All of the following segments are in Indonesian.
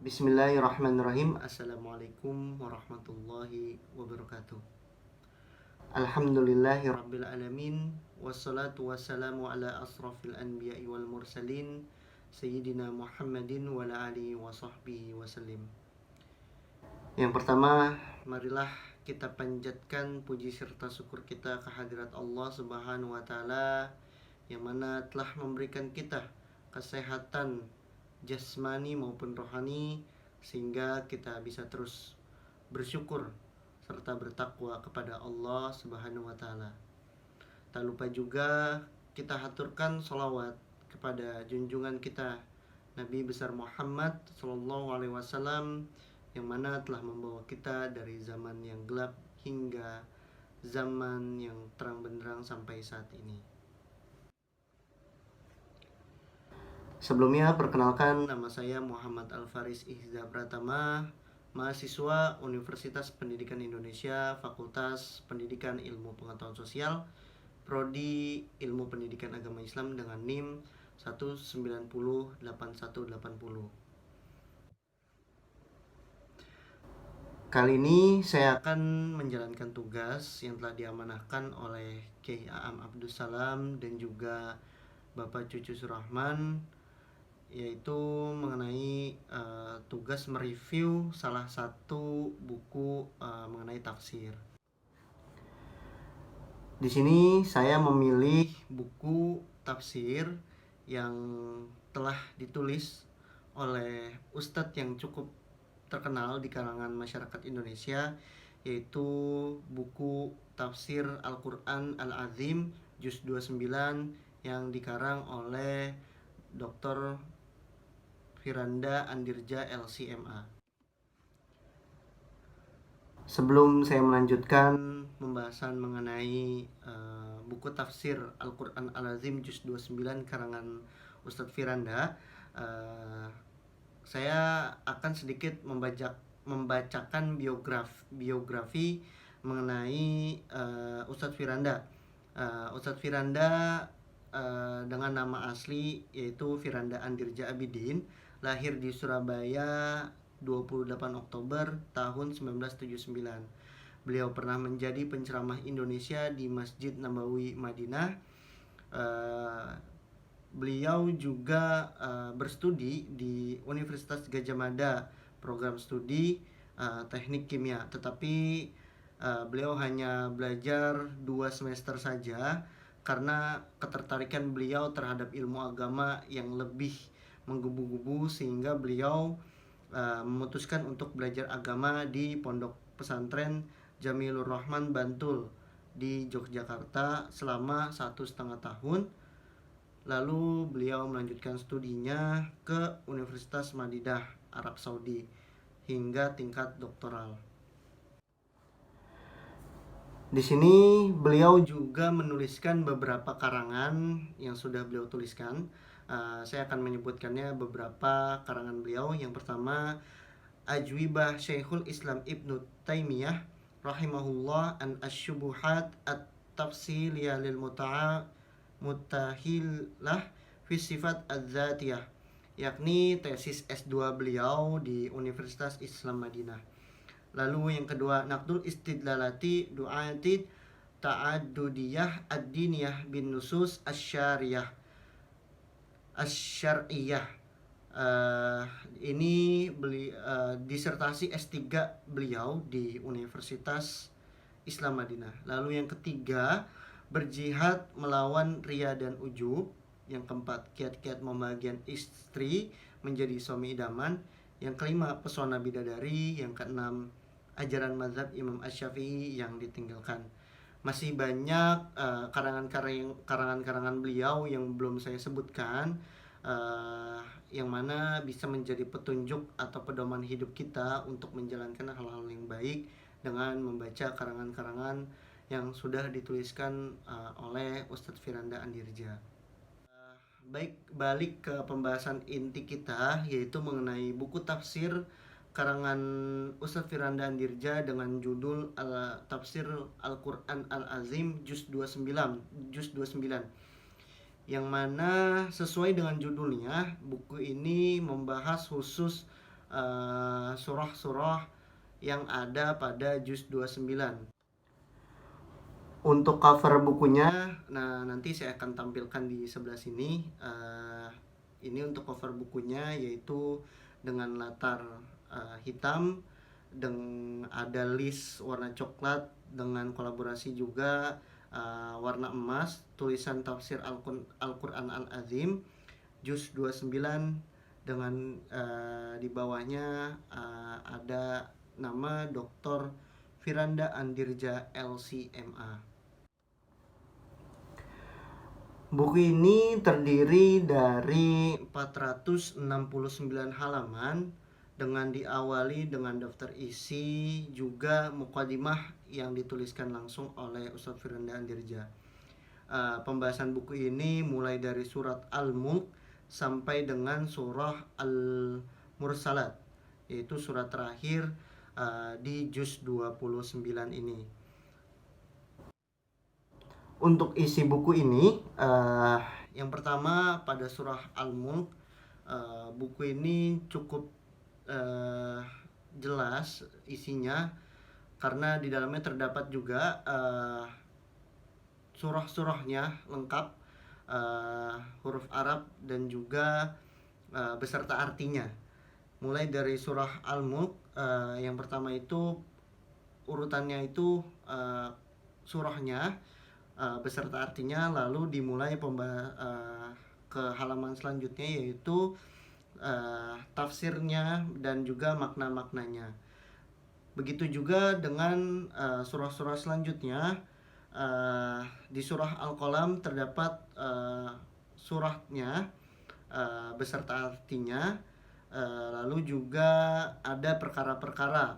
Bismillahirrahmanirrahim. Assalamualaikum warahmatullahi wabarakatuh. Alhamdulillahirabbil alamin, wassalatu wassalamu ala asrafil anbiya'i wal mursalin sayyidina Muhammadin wa ala alihi wa sahbihi wasallim. Yang pertama, marilah kita panjatkan puji serta syukur kita kehadirat Allah Subhanahu wa taala yang mana telah memberikan kita kesehatan jasmani maupun rohani sehingga kita bisa terus bersyukur serta bertakwa kepada Allah Subhanahu wa taala. Tak lupa juga kita haturkan sholawat kepada junjungan kita Nabi besar Muhammad sallallahu alaihi wasallam yang mana telah membawa kita dari zaman yang gelap hingga zaman yang terang benderang sampai saat ini. Sebelumnya perkenalkan, nama saya Muhammad Al-Faris Ihza Pratama, mahasiswa Universitas Pendidikan Indonesia, Fakultas Pendidikan Ilmu Pengetahuan Sosial, Prodi Ilmu Pendidikan Agama Islam dengan NIM 1908180. Kali ini saya akan menjalankan tugas yang telah diamanahkan oleh Kiai Aam Abdus Salam dan juga Bapak Cucu Surahman, yaitu mengenai tugas mereview salah satu buku mengenai tafsir. Di sini saya memilih buku tafsir yang telah ditulis oleh ustadz yang cukup terkenal di kalangan masyarakat Indonesia, yaitu buku Tafsir Al-Quran Al-Azim Juz 29 yang dikarang oleh Dr. Firanda Andirja LCMA. Sebelum saya melanjutkan pembahasan mengenai buku tafsir Al-Quran Al-Azim Juz 29 karangan Ustadz Firanda, saya akan sedikit membacakan biografi mengenai Ustadz Firanda. Ustadz Firanda dengan nama asli yaitu Firanda Andirja Abidin, lahir di Surabaya 28 Oktober tahun 1979. Beliau pernah menjadi penceramah Indonesia di Masjid Nabawi Madinah. Beliau juga berstudi di Universitas Gadjah Mada, program studi teknik kimia, tetapi beliau hanya belajar 2 semester saja karena ketertarikan beliau terhadap ilmu agama yang lebih menggebu-gebu sehingga beliau memutuskan untuk belajar agama di Pondok Pesantren Jamilur Rahman Bantul di Yogyakarta selama 1,5 tahun. Lalu beliau melanjutkan studinya ke Universitas Madinah, Arab Saudi hingga tingkat doktoral. Di sini beliau juga menuliskan beberapa karangan yang sudah beliau tuliskan. Saya akan menyebutkannya beberapa karangan beliau. Yang pertama, Ajwibah Syekhul Islam Ibnu Taimiyah rahimahullah an asyubuhat at-tafsiliyah lil mutahilah fi sifat az-zatiyah, yakni tesis S2 beliau di Universitas Islam Madinah. Lalu yang kedua, Naqdul Istidlalati Du'ati Ta'adudiyah Ad-Diniyah bin Nusus Asyariyah Asyariyah. Ini disertasi S3 beliau di Universitas Islam Madinah. Lalu yang ketiga, Berjihad Melawan Ria dan Ujub. Yang keempat, Kiat-kiat membahagian istri menjadi suami idaman. Yang kelima, Pesona Bidadari. Yang keenam, Ajaran Mazhab Imam Asy-Syafi'i yang ditinggalkan. Masih banyak karangan-karangan beliau yang belum saya sebutkan, yang mana bisa menjadi petunjuk atau pedoman hidup kita untuk menjalankan hal-hal yang baik dengan membaca karangan-karangan yang sudah dituliskan oleh Ustadz Firanda Andirja. Baik, balik ke pembahasan inti kita, yaitu mengenai buku tafsir karangan Ustadz Firanda Andirja dengan judul Tafsir Al-Quran Al-Azim Juz 29, yang mana sesuai dengan judulnya, buku ini membahas khusus surah-surah yang ada pada juz 29. Untuk cover bukunya, nah nanti saya akan tampilkan di sebelah sini. Ini untuk cover bukunya, yaitu dengan latar hitam, ada list warna coklat dengan kolaborasi juga warna emas, tulisan tafsir Al-Quran Al-Azim juz 29, dengan di bawahnya ada nama Dr. Firanda Andirja LCMA. Buku ini terdiri dari 469 halaman dengan diawali dengan daftar isi, juga mukadimah yang dituliskan langsung oleh Ustadz Firanda Andirja. Pembahasan buku ini mulai dari surat Al-Mulk sampai dengan surah Al-Mursalat, yaitu surat terakhir di juz 29 ini. Untuk isi buku ini, yang pertama pada surah Al-Mulk, buku ini cukup jelas isinya, karena di dalamnya terdapat juga surah-surahnya lengkap, huruf Arab dan juga beserta artinya. Mulai dari surah Al-Mulk, yang pertama itu urutannya itu surahnya beserta artinya, lalu dimulai ke halaman selanjutnya, yaitu tafsirnya dan juga makna-maknanya. Begitu juga dengan surah-surah selanjutnya. Di surah Al-Qalam terdapat surahnya beserta artinya, lalu juga ada perkara-perkara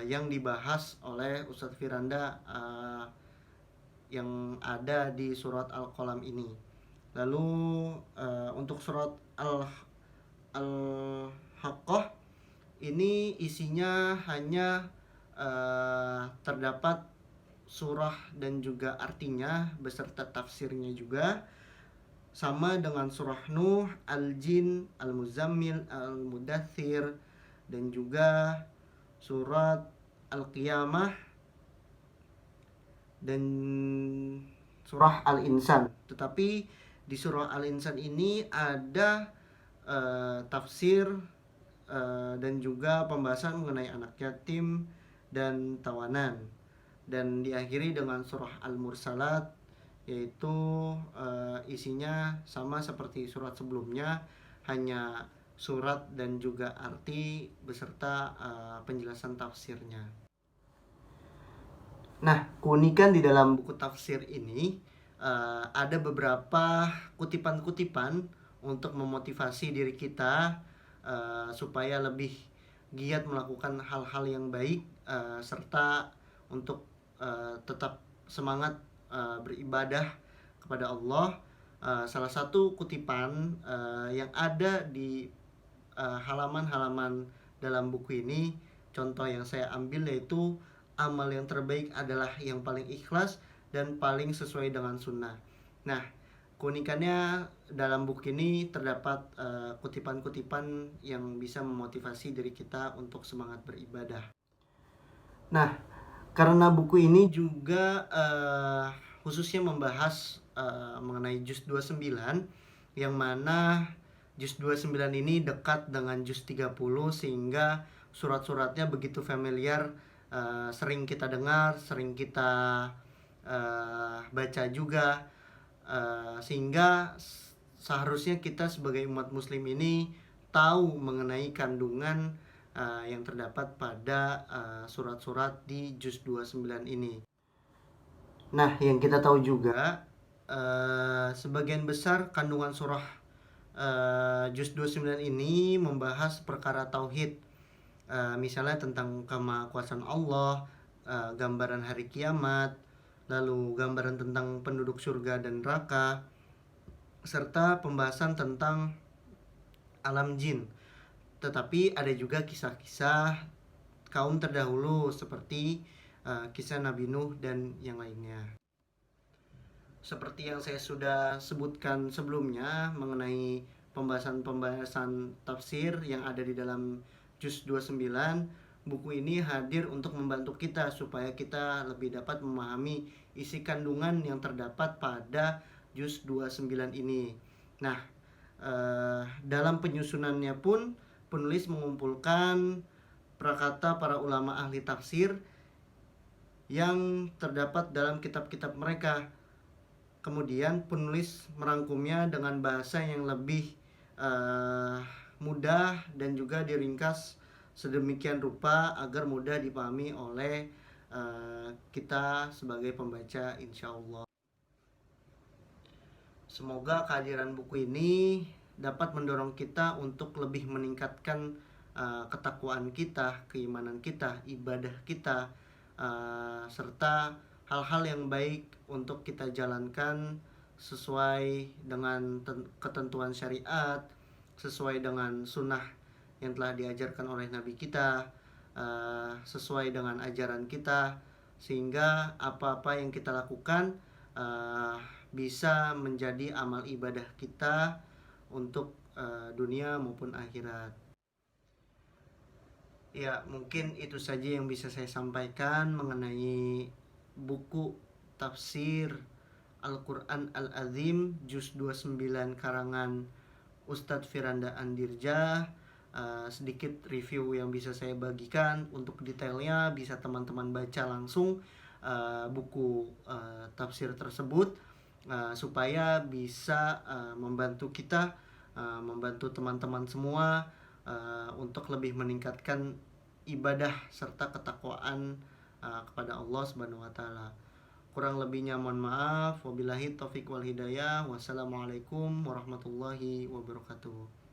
yang dibahas oleh Ustadz Firanda yang ada di surat Al-Qalam ini. Lalu untuk surat Al-Haqqah ini isinya hanya terdapat surah dan juga artinya beserta tafsirnya juga, sama dengan surah Nuh, Al-Jin, Al-Muzammil, Al-Mudaththir, dan juga surat Al-Qiyamah dan surah Al-Insan. Tetapi di surah Al-Insan ini ada tafsir dan juga pembahasan mengenai anak yatim dan tawanan. Dan diakhiri dengan surah Al-Mursalat, yaitu isinya sama seperti surat sebelumnya, hanya surat dan juga arti beserta penjelasan tafsirnya. Nah, keunikan di dalam buku tafsir ini ada beberapa kutipan-kutipan untuk memotivasi diri kita supaya lebih giat melakukan hal-hal yang baik, serta untuk tetap semangat beribadah kepada Allah. Salah satu kutipan yang ada di halaman-halaman dalam buku ini, contoh yang saya ambil, yaitu amal yang terbaik adalah yang paling ikhlas dan paling sesuai dengan sunnah. Nah, keunikannya dalam buku ini terdapat kutipan-kutipan yang bisa memotivasi diri kita untuk semangat beribadah. Nah, karena buku ini juga khususnya membahas mengenai juz 29, yang mana juz 29 ini dekat dengan juz 30, sehingga surat-suratnya begitu familiar, sering kita dengar, sering kita baca juga, sehingga seharusnya kita sebagai umat muslim ini tahu mengenai kandungan yang terdapat pada surat-surat di juz 29 ini. Nah, yang kita tahu juga sebagian besar kandungan surah juz 29 ini membahas perkara tauhid, misalnya tentang kemahakuasaan Allah, gambaran hari kiamat, lalu gambaran tentang penduduk surga dan neraka, serta pembahasan tentang alam jin. Tetapi ada juga kisah-kisah kaum terdahulu seperti kisah Nabi Nuh dan yang lainnya. Seperti yang saya sudah sebutkan sebelumnya mengenai pembahasan-pembahasan tafsir yang ada di dalam juz 29. Buku ini hadir untuk membantu kita supaya kita lebih dapat memahami isi kandungan yang terdapat pada juz 29 ini. Nah, dalam penyusunannya pun penulis mengumpulkan prakata para ulama ahli tafsir yang terdapat dalam kitab-kitab mereka. Kemudian penulis merangkumnya dengan bahasa yang lebih mudah dan juga diringkas sedemikian rupa agar mudah dipahami oleh kita sebagai pembaca, insya Allah. Semoga kehadiran buku ini dapat mendorong kita untuk lebih meningkatkan ketakwaan kita, keimanan kita, ibadah kita, serta hal-hal yang baik untuk kita jalankan sesuai dengan ketentuan syariat, sesuai dengan sunnah yang telah diajarkan oleh Nabi kita, sesuai dengan ajaran kita, sehingga apa-apa yang kita lakukan bisa menjadi amal ibadah kita untuk dunia maupun akhirat. Ya, mungkin itu saja yang bisa saya sampaikan mengenai buku tafsir Al-Quran Al-Azim Juz 29 karangan Ustadz Firanda Andirja. Sedikit review yang bisa saya bagikan. Untuk detailnya bisa teman-teman baca langsung buku tafsir tersebut, supaya bisa membantu kita, membantu teman-teman semua untuk lebih meningkatkan ibadah serta ketakwaan kepada Allah Subhanahu wa taala. Kurang lebihnya mohon maaf. Wabillahi taufik wal hidayah. Wassalamualaikum warahmatullahi wabarakatuh.